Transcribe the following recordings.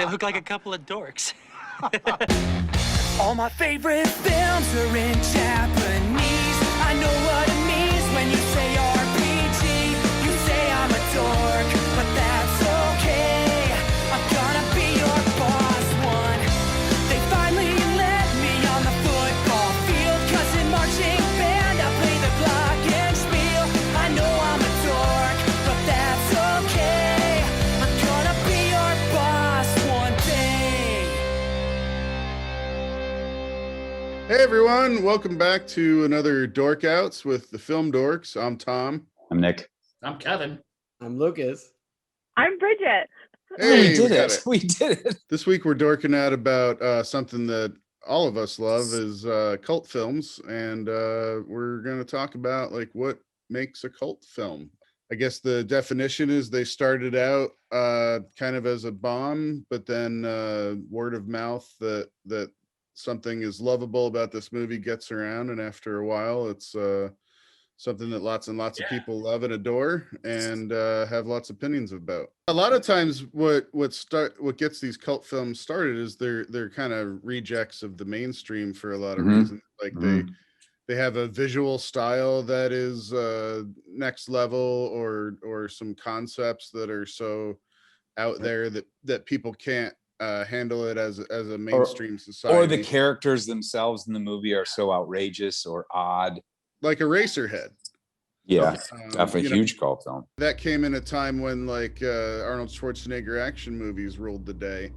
They look like a couple of dorks. All my favorite films are in Japanese. I know what it means when you say RPG. You say I'm a dork, but that's okay. I'm gonna be your boss one. They finally let me on the football field, 'cause in marching band I play the glockenspiel. I know I'm a dork, but that's okay. I'm gonna be your boss one day. Hey everyone, welcome back to another Dork Outs with the Film Dorks. I'm Tom. I'm Nick. I'm Kevin. I'm Lucas. I'm Bridget. Hey, we did got it. We did it. This week we're dorking out about something that all of us love is cult films, and we're going to talk about like what makes a cult film. I guess the definition is they started out kind of as a bomb, but then word of mouth that something is lovable about this movie gets around, and after a while it's something that lots and lots of people love and adore and have lots of opinions about. A lot of times what gets these cult films started is they're kind of rejects of the mainstream for a lot of reasons. Like they have a visual style that is next level, or some concepts that are so out there that people can't handle it as a mainstream society. Or the characters themselves in the movie are so outrageous or odd. Like Eraserhead. Yeah, definitely a huge cult film. That came in a time when like Arnold Schwarzenegger action movies ruled the day.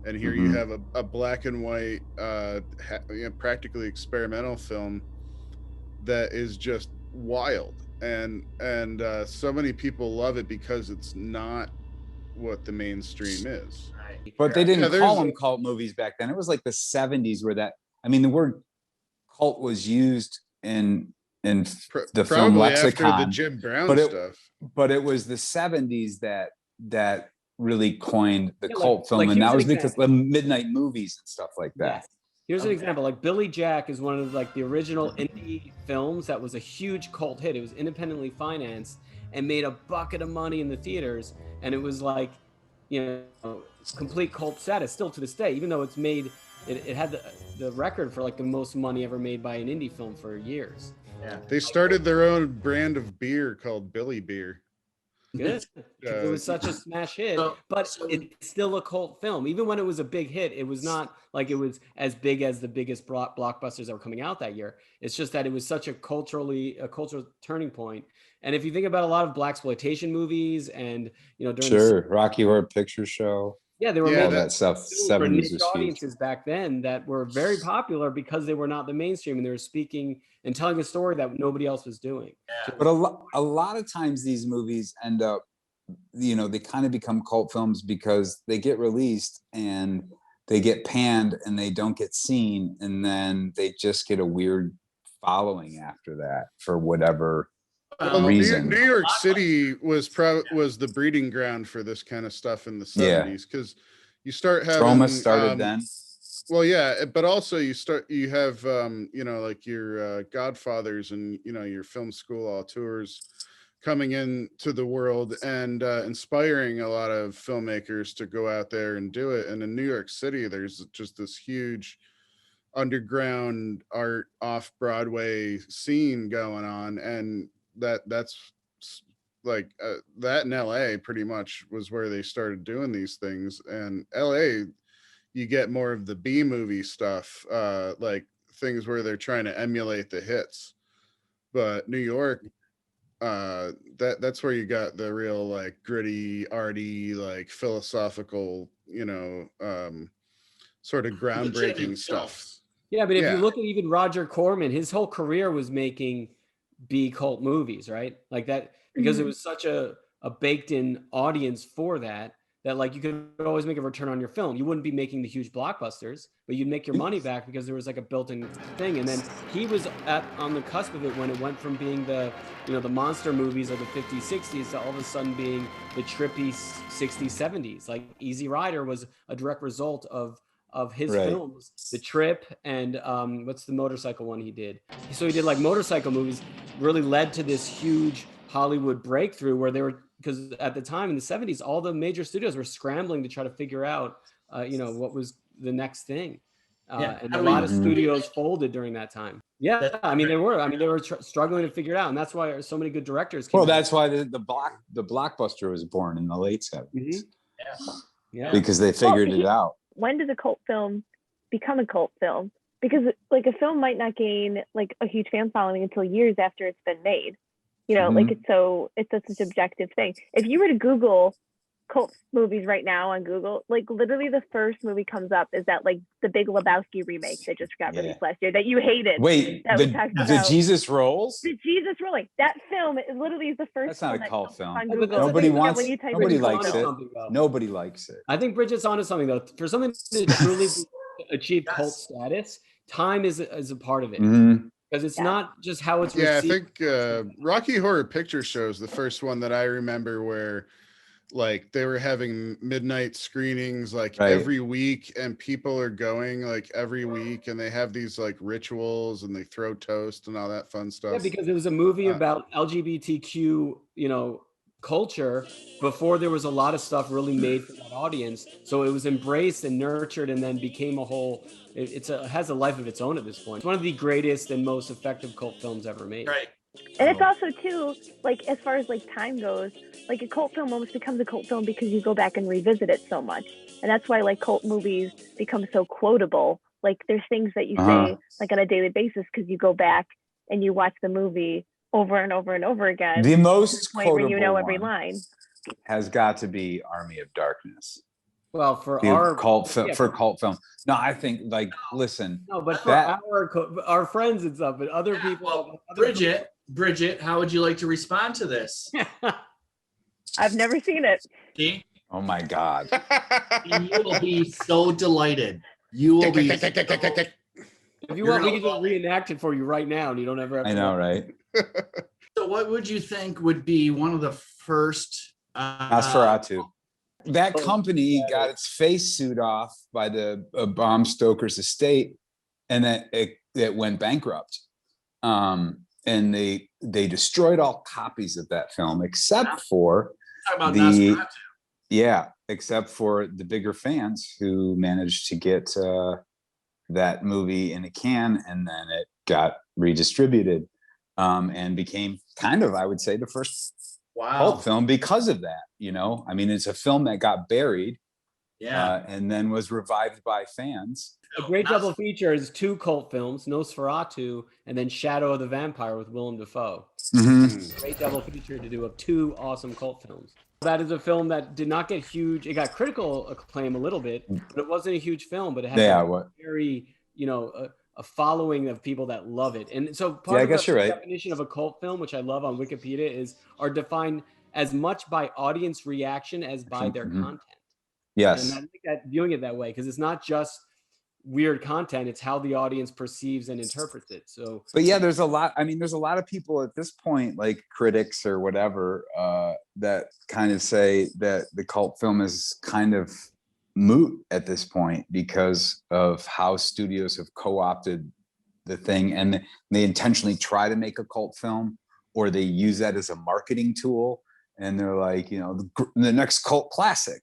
And here you have a black and white, practically experimental film that is just wild. And so many people love it because it's not what the mainstream is. But they didn't call them cult movies back then. It was like the 70s where the word cult was used in the film lexicon. After the Jim Brown stuff. But it was the 70s that really coined the cult film, and that was because of the midnight movies and stuff like that. Yes. Here's an example. Like Billy Jack is one of like the original indie films that was a huge cult hit. It was independently financed and made a bucket of money in the theaters, and it was like, complete cult status still to this day, even though it's made it had the record for like the most money ever made by an indie film for years. Yeah, they started their own brand of beer called Billy Beer. Good. It was such a smash hit, but it's still a cult film. Even when it was a big hit, it was not like it was as big as the biggest blockbusters that were coming out that year. It's just that it was such a cultural turning point. And if you think about a lot of blaxploitation movies and during Rocky Horror Picture Show. Yeah, they were made that stuff. 70s was audiences back then that were very popular because they were not the mainstream and they were speaking and telling a story that nobody else was doing. Yeah. But a lot of times these movies end up, they kind of become cult films because they get released and they get panned and they don't get seen, and then they just get a weird following after that for whatever reason. New York City was the breeding ground for this kind of stuff in the 70s, because you start having Trauma started then. Well, yeah, but also you have like your Godfathers and your film school auteurs coming into the world and inspiring a lot of filmmakers to go out there and do it. And in New York City, there's just this huge underground art off Broadway scene going on, and that's like that in LA pretty much was where they started doing these things. And LA, you get more of the B movie stuff, like things where they're trying to emulate the hits. But New York, that's where you got the real like gritty, arty, like philosophical, sort of groundbreaking stuff. Yeah, but if you look at even Roger Corman, his whole career was making B cult movies, right? Like that, because it was such a baked in audience for that like you could always make a return on your film. You wouldn't be making the huge blockbusters, but you'd make your money back because there was like a built-in thing. And then he was on the cusp of it when it went from being the monster movies of the 50s, 60s to all of a sudden being the trippy 60s, 70s. Like Easy Rider was a direct result of his films, The Trip, and what's the motorcycle one he did? So he did like motorcycle movies, really led to this huge Hollywood breakthrough where they were, because at the time in the 70s, all the major studios were scrambling to try to figure out what was the next thing. Yeah, And how a do we- lot of studios folded during that time. Yeah, I mean, they were struggling to figure it out, and that's why so many good directors came Well, out. that's why the blockbuster was born in the late 70s. Yeah. Because they figured it out. When does a cult film become a cult film? Because like a film might not gain like a huge fan following until years after it's been made. Like it's such a subjective thing. If you were to Google cult movies right now on Google, like literally the first movie comes up is that like the Big Lebowski remake that just got released last year that you hated. Wait, that the Jesus Rolls? The Jesus Rolling. That film is literally the first. That's not a cult film. On Google. Nobody wants. When you type Nobody in likes it. though. Nobody likes it. I think Bridget's onto something though. For something to truly achieve cult status, time is a part of it. Because it's not just how it's received. I think Rocky Horror Picture Show is the first one that I remember where like they were having midnight screenings like every week, and people are going like every week, and they have these like rituals and they throw toast and all that fun stuff. Yeah, because it was a movie about LGBTQ, culture before there was a lot of stuff really made for that audience. So it was embraced and nurtured and then became a whole, it has a life of its own at this point. It's one of the greatest and most effective cult films ever made. Right. And it's also too, like as far as like time goes, like a cult film almost becomes a cult film because you go back and revisit it so much. And that's why like cult movies become so quotable. Like there's things that you say like on a daily basis because you go back and you watch the movie over and over and over again. The most quotable where every line has got to be Army of Darkness. Well, for cult film. No, I think like listen. No, but for our friends and stuff, but other people. Bridget, how would you like to respond to this? I've never seen it. See? Oh my God. And you will be so delighted. You will be. If you want, we can just reenact it for you right now, and you don't ever have to. I know, right? So, what would you think would be one of the first? Nosferatu. That company got its face sued off by the Bram Stoker's estate, and then it went bankrupt. And they destroyed all copies of that film except for except for the bigger fans who managed to get that movie in a can, and then it got redistributed and became kind of, I would say, the first cult film because of that. I mean, it's a film that got buried and then was revived by fans. A great double feature is two cult films, Nosferatu and then Shadow of the Vampire with Willem Dafoe. Great double feature to do of two awesome cult films. That is a film that did not get huge. It got critical acclaim a little bit, but it wasn't a huge film. But it had a very, a following of people that love it. And so part of the definition of a cult film, which I love on Wikipedia, are defined as much by audience reaction as by their content. Yes. And I think that viewing it that way, because it's not just weird content, it's how the audience perceives and interprets it. So but yeah, there's a lot of people at this point, like critics or whatever, that kind of say that the cult film is kind of moot at this point because of how studios have co-opted the thing, and they intentionally try to make a cult film, or they use that as a marketing tool, and they're like, the next cult classic.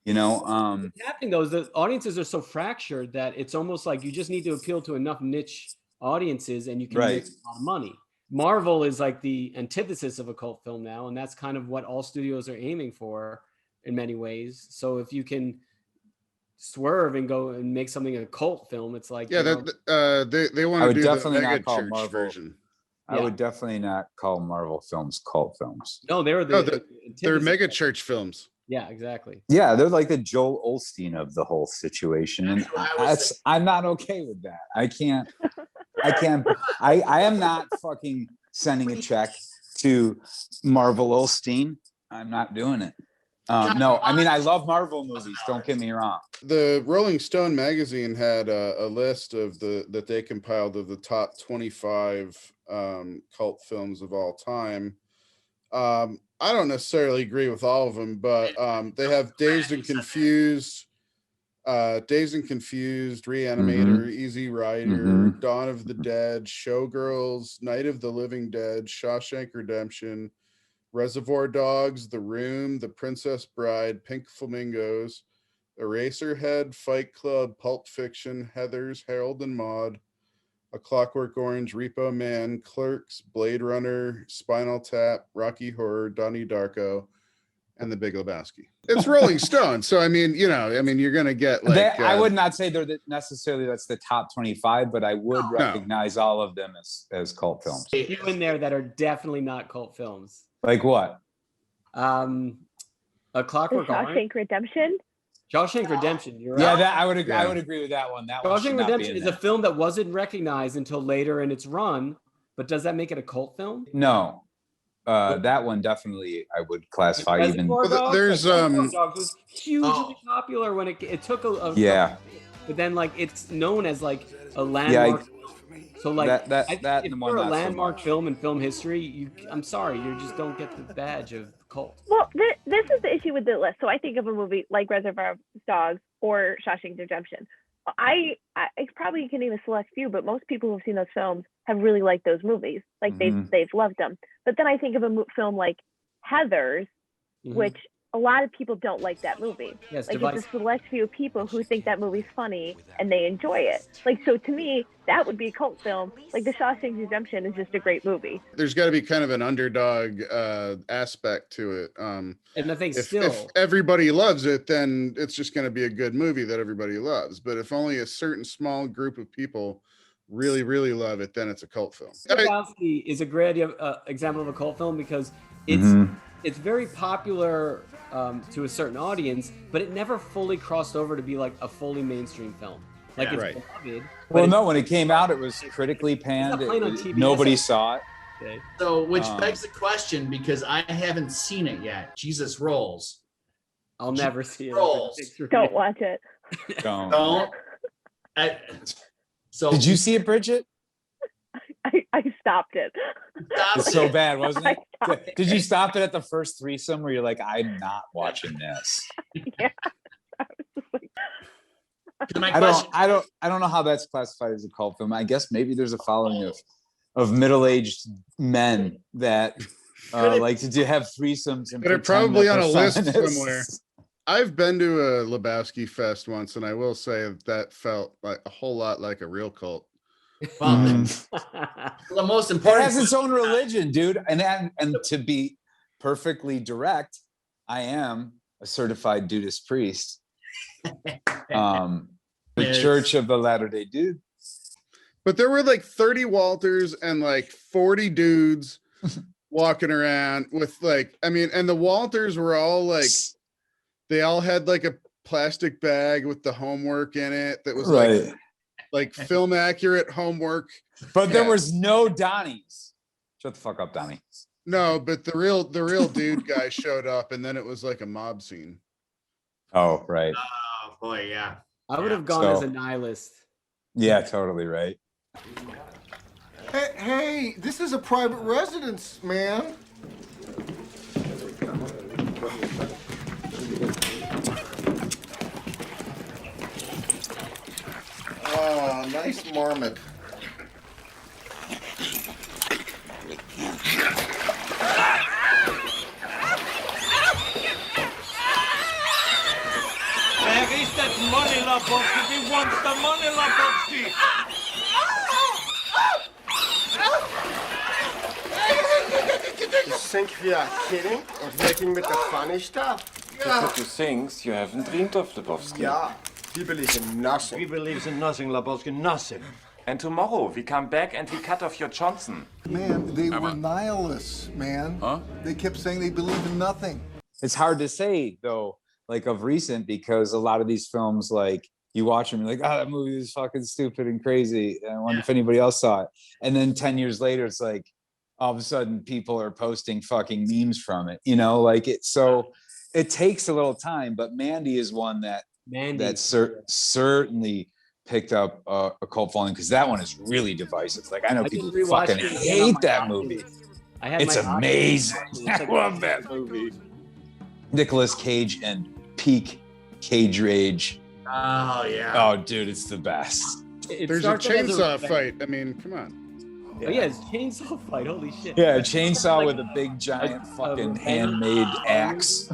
What's happening though is the audiences are so fractured that it's almost like you just need to appeal to enough niche audiences and you can make a lot of money. Marvel is like the antithesis of a cult film now, and that's kind of what all studios are aiming for in many ways. So if you can swerve and go and make something a cult film, it's like they want to do the mega church version. I would definitely not call Marvel films cult films. No, they're they're mega church films. Yeah, exactly. Yeah, they're like the Joel Osteen of the whole situation, and I'm not okay with that. I am not fucking sending a check to Marvel Osteen. I'm not doing it. No, I mean, I love Marvel movies. Don't get me wrong. The Rolling Stone magazine had a list of that they compiled of the top 25 cult films of all time. I don't necessarily agree with all of them, but they have Dazed and Confused, Reanimator, Easy Rider, Dawn of the Dead, Showgirls, Night of the Living Dead, Shawshank Redemption, Reservoir Dogs, The Room, The Princess Bride, Pink Flamingos, Eraserhead, Fight Club, Pulp Fiction, Heathers, Harold and Maude, A Clockwork Orange, Repo Man, Clerks, Blade Runner, Spinal Tap, Rocky Horror, Donnie Darko, and The Big Lebowski. It's Rolling Stone, so I mean, you're gonna get like. I would not say they're necessarily that's the top 25, but I would recognize all of them as cult films. A few in there that are definitely not cult films. Like what? A Clockwork Orange. Shawshank Redemption. Shawshank Redemption. You're right. Yeah, that I would agree. I would agree with that one. That one should Shawshank not be Redemption in is a there. film that wasn't recognized until later in its run. But does that make it a cult film? No, that one definitely I would classify even. Reservoir Dogs, there's, Reservoir Dogs was hugely popular when it took a Yeah. but then like it's known as like a landmark. So like that if one you're a not so landmark much. film in film history, I'm sorry, you just don't get the badge of cult. Well, this is the issue with the list. So I think of a movie like Reservoir Dogs or Shawshank Redemption. I probably can name a select few, but most people who've seen those films have really liked those movies. Like they've loved them. But then I think of a film like Heathers, which a lot of people don't like that movie. Yes, like it's a select few people who think that movie's funny and they enjoy it. Like, so to me, that would be a cult film. Like The Shawshank Redemption is just a great movie. There's got to be kind of an underdog aspect to it. And I think if everybody loves it, then it's just going to be a good movie that everybody loves. But if only a certain small group of people really, really love it, then it's a cult film. Lebowski is a great example of a cult film because it's very popular to a certain audience, but it never fully crossed over to be like a fully mainstream film. Like it's beloved. Well, no, when it came out, it was critically panned. Nobody saw it. Okay. So, which begs the question, because I haven't seen it yet. Jesus Rolls. I'll never see it. Rolls. Don't watch it. Don't. So did you see it, Bridget? I stopped it. It's so bad, wasn't it? Did you stop it at the first threesome where you're like, I'm not watching this? Yeah. I don't know how that's classified as a cult film. I guess maybe there's a following of middle-aged men that like to have threesomes and they're probably on a list feminists. somewhere. I've been to a Lebowski fest once, and I will say that felt like a whole lot like a real cult. Well, the most It important. has its own religion, dude. And to be perfectly direct, I am a certified Dudeist priest. The Church of the Latter-day Dude. But there were like 30 Walters and like 40 dudes walking around with like, I mean, and the Walters were all like, they all had like a plastic bag with the homework in it that was like film accurate homework. But there was no Donnies. Shut the fuck up, Donnie. No, but the real dude guy showed up, and then it was like a mob scene. Oh, right. Oh boy, yeah. I would have gone as a nihilist. Yeah, totally right. Hey, this is a private residence, man. Oh, nice marmot. Where is that money, Lebowski? We want the money, Lebowski! You think we are kidding or taking with the funny stuff? But you think you haven't dreamed of, Lebowski. Yeah, we believe in nothing. We believe in nothing, Lebowski, nothing. And tomorrow we come back and we cut off your Johnson. Man, they were nihilists, man. Huh? They kept saying they believe in nothing. It's hard to say, though, like of recent, because a lot of these films, like you watch them, you're like, oh, that movie is fucking stupid and crazy. And I wonder if anybody else saw it. And then 10 years later, it's like, all of a sudden people are posting fucking memes from it, you know, like it. So it takes a little time, but Mandy is one that certainly picked up a cult following, because that one is really divisive. Like I know people fucking hate that movie. It's amazing. I love that movie. Nicolas Cage and peak Cage rage. Oh yeah. Oh dude, it's the best. There's a chainsaw fight. I mean, come on. Oh yeah, it's chainsaw fight. Holy shit. Yeah, a chainsaw with a big giant fucking handmade axe.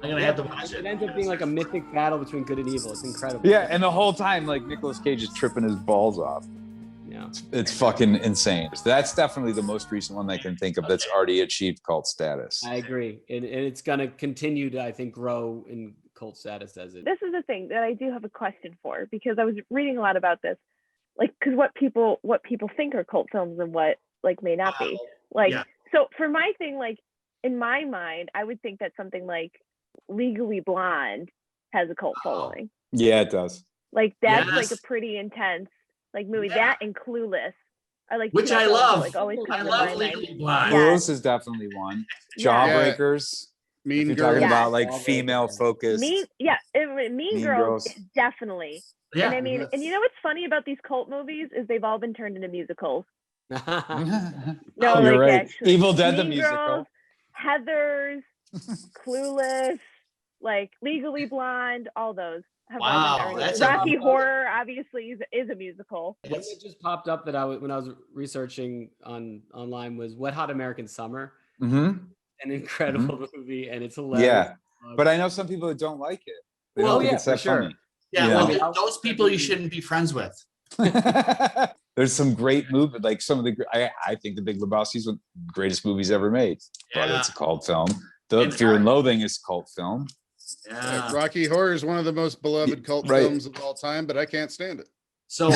I'm gonna have to watch It it. ends up being like a mythic battle between good and evil. It's incredible. Yeah, and the whole time, like Nicolas Cage is tripping his balls off. Yeah. It's fucking insane. So that's definitely the most recent one I can think of that's already achieved cult status. I agree. And it's going to continue to, I think, grow in cult status as it. This is the thing that I do have a question for, because I was reading a lot about this, like, because what people think are cult films and what like may not be. Like, Yeah. so for my thing, like in my mind, I would think that something like Legally Blonde has a cult following. Yeah, it does. Like that's Yes. like a pretty intense like movie. Yeah. That and Clueless are like Which two I films that, love. Like always I come to love my Legally mind. Blonde. Yeah. Clueless is definitely one. Yeah. Jawbreakers. Mean If you're Girls. talking Yeah. about like female focused. Mean Mean Girls, Girls. definitely. Yeah. And I mean, and you know what's funny about these cult movies is they've all been turned into musicals. No, You're like right. actually, Evil Dead the Mean musical. Girls, Heathers, Clueless, like Legally Blonde, all those. Have all Wow, been turned that's into- a- Rocky Horror obviously is a musical. One that just popped up that when I was researching online was Wet Hot American Summer. Mm-hmm. An incredible movie, and it's hilarious. Yeah, but I know some people that don't like it. They Well, don't think yeah, it's that for sure. funny. Yeah, Yeah. well, those people you shouldn't be friends with. There's some great movies, like some of the. I think the Big Lebowski is one of the greatest movies ever made, but Yeah. it's a cult film. The And Fear and Loathing is a cult film. Yeah. Rocky Horror is one of the most beloved cult Right. films of all time, but I can't stand it. So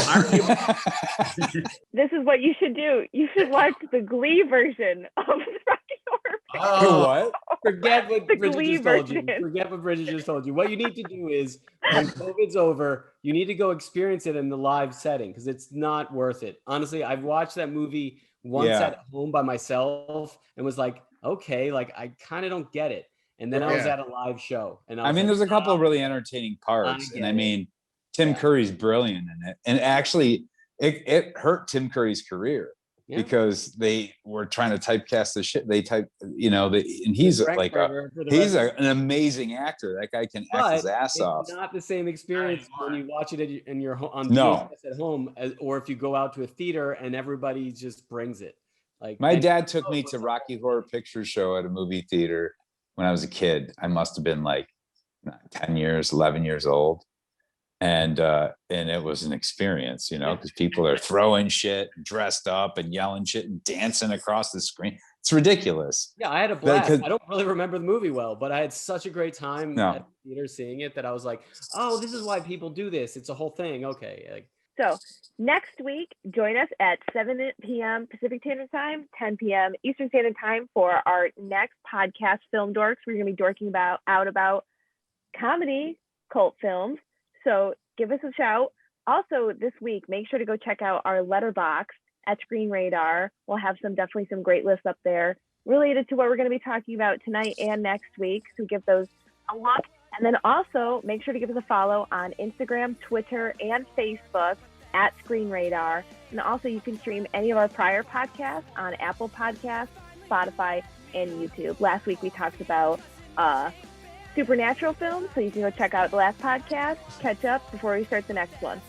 This is what you should do. You should watch the Glee version of Rocky Horror. oh, What? Forget what The Bridget Glee just told you. version. Forget what Bridget just told you. What you need to do is when COVID's over, you need to go experience it in the live setting because it's not worth it. Honestly, I've watched that movie once Yeah. at home by myself and was like, okay, like I kind of don't get it. And then I was Yeah. at a live show, and I was mean, like, there's a couple of really entertaining parts, I and get I it. mean, Tim Yeah. Curry's brilliant in it, and actually, it hurt Tim Curry's career Yeah. because they were trying to typecast the shit. And he's like an amazing actor. That guy can act his ass it's off. not the same experience when you watch it in your on No. VHS at home, or if you go out to a theater and everybody just brings it. Like My and- dad took me to Rocky Horror Picture Show at a movie theater when I was a kid. I must have been like 10 years, 11 years old. And it was an experience, because people are throwing shit, dressed up and yelling shit and dancing across the screen. It's ridiculous. Yeah, I had a blast. could- I don't really remember the movie well, but I had such a great time No. at the theater seeing it that I was like, oh, this is why people do this. It's a whole thing. Okay. Like, So next week, join us at 7 p.m. Pacific Standard Time, 10 p.m. Eastern Standard Time for our next podcast, Film Dorks. We're going to be dorking about comedy cult films. So give us a shout. Also, this week, make sure to go check out our letterbox at Screen Radar. We'll have definitely some great lists up there related to what we're going to be talking about tonight and next week. So give those a look. And then also make sure to give us a follow on Instagram, Twitter, and Facebook at Screen Radar. And also you can stream any of our prior podcasts on Apple Podcasts, Spotify, and YouTube. Last week we talked about supernatural films, so you can go check out the last podcast, catch up before we start the next one.